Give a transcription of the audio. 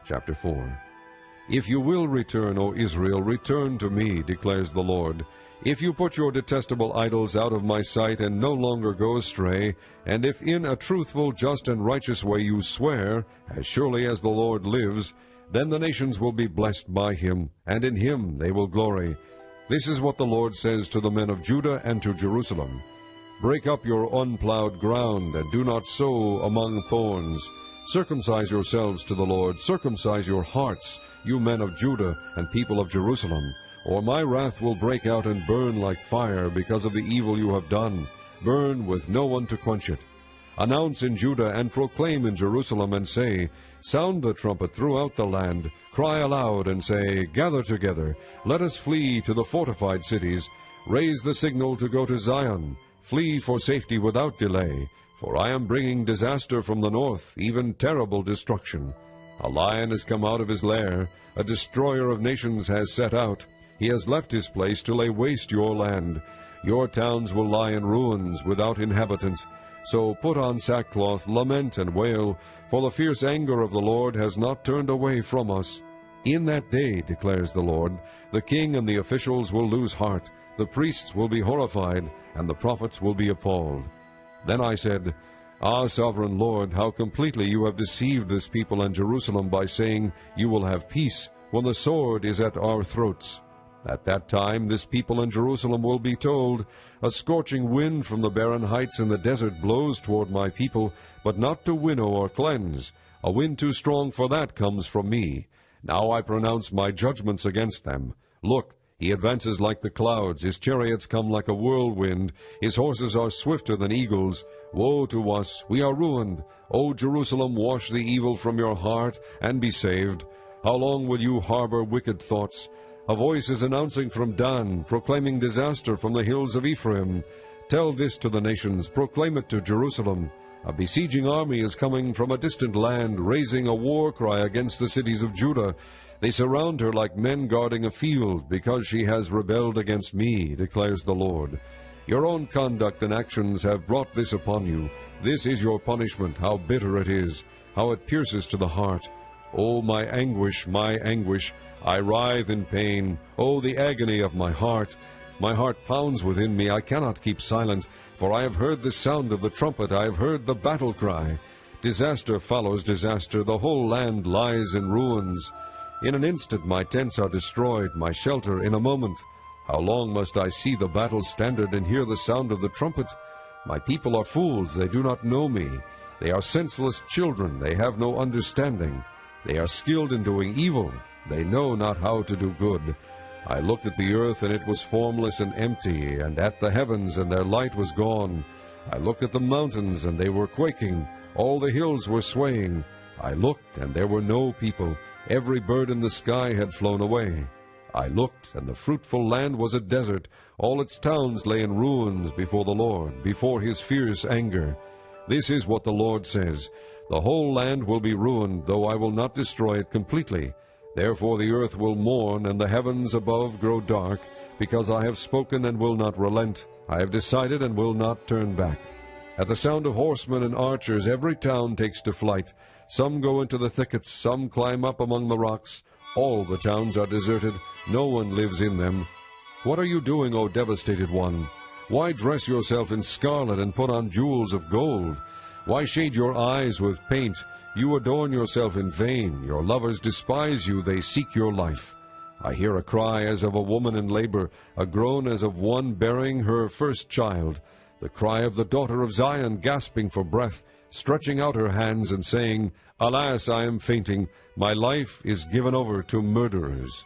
Chapter 4. If you will return, O Israel, return to me, declares the Lord. If you put your detestable idols out of my sight and no longer go astray, and if in a truthful, just, and righteous way you swear, as surely as the Lord lives, then the nations will be blessed by him, and in him they will glory. This is what the Lord says to the men of Judah and to Jerusalem. Break up your unplowed ground, and do not sow among thorns. Circumcise yourselves to the Lord, circumcise your hearts, you men of Judah and people of Jerusalem, or my wrath will break out and burn like fire because of the evil you have done, burn with no one to quench it. Announce in Judah and proclaim in Jerusalem, and say, Sound the trumpet throughout the land, cry aloud and say, Gather together, let us flee to the fortified cities, raise the signal to go to Zion, flee for safety without delay, for I am bringing disaster from the north, even terrible destruction. A lion has come out of his lair, a destroyer of nations has set out. He has left his place to lay waste your land. Your towns will lie in ruins, without inhabitant. So put on sackcloth, lament and wail, for the fierce anger of the Lord has not turned away from us. In that day, declares the Lord, the king and the officials will lose heart, the priests will be horrified, and the prophets will be appalled. Then I said, Ah, sovereign Lord, how completely you have deceived this people and Jerusalem by saying, You will have peace, when the sword is at our throats. At that time this people in Jerusalem will be told, A scorching wind from the barren heights in the desert blows toward my people, but not to winnow or cleanse. A wind too strong for that comes from me. Now I pronounce my judgments against them. Look, he advances like the clouds, his chariots come like a whirlwind, his horses are swifter than eagles. Woe to us, we are ruined. O Jerusalem, wash the evil from your heart, and be saved. How long will you harbor wicked thoughts? A voice is announcing from Dan, proclaiming disaster from the hills of Ephraim. Tell this to the nations, proclaim it to Jerusalem. A besieging army is coming from a distant land, raising a war cry against the cities of Judah. They surround her like men guarding a field, because she has rebelled against me, declares the Lord. Your own conduct and actions have brought this upon you. This is your punishment, how bitter it is, how it pierces to the heart. Oh, my anguish, I writhe in pain. Oh, the agony of my heart. My heart pounds within me, I cannot keep silent, for I have heard the sound of the trumpet, I have heard the battle cry. Disaster follows disaster, the whole land lies in ruins. In an instant my tents are destroyed, my shelter in a moment. How long must I see the battle standard and hear the sound of the trumpet? My people are fools, they do not know me. They are senseless children, they have no understanding. They are skilled in doing evil, they know not how to do good. I looked at the earth, and it was formless and empty, and at the heavens, and their light was gone. I looked at the mountains, and they were quaking. All the hills were swaying. I looked, and there were no people. Every bird in the sky had flown away. I looked, and the fruitful land was a desert. All its towns lay in ruins before the Lord, before his fierce anger. This is what the Lord says, The whole land will be ruined, though I will not destroy it completely. Therefore the earth will mourn, and the heavens above grow dark, because I have spoken and will not relent. I have decided and will not turn back. At the sound of horsemen and archers, every town takes to flight. Some go into the thickets, some climb up among the rocks. All the towns are deserted, no one lives in them. What are you doing, O devastated one? Why dress yourself in scarlet and put on jewels of gold? Why shade your eyes with paint? You adorn yourself in vain. Your lovers despise you, they seek your life. I hear a cry as of a woman in labor, a groan as of one bearing her first child, the cry of the daughter of Zion gasping for breath, stretching out her hands and saying, Alas, I am fainting, my life is given over to murderers.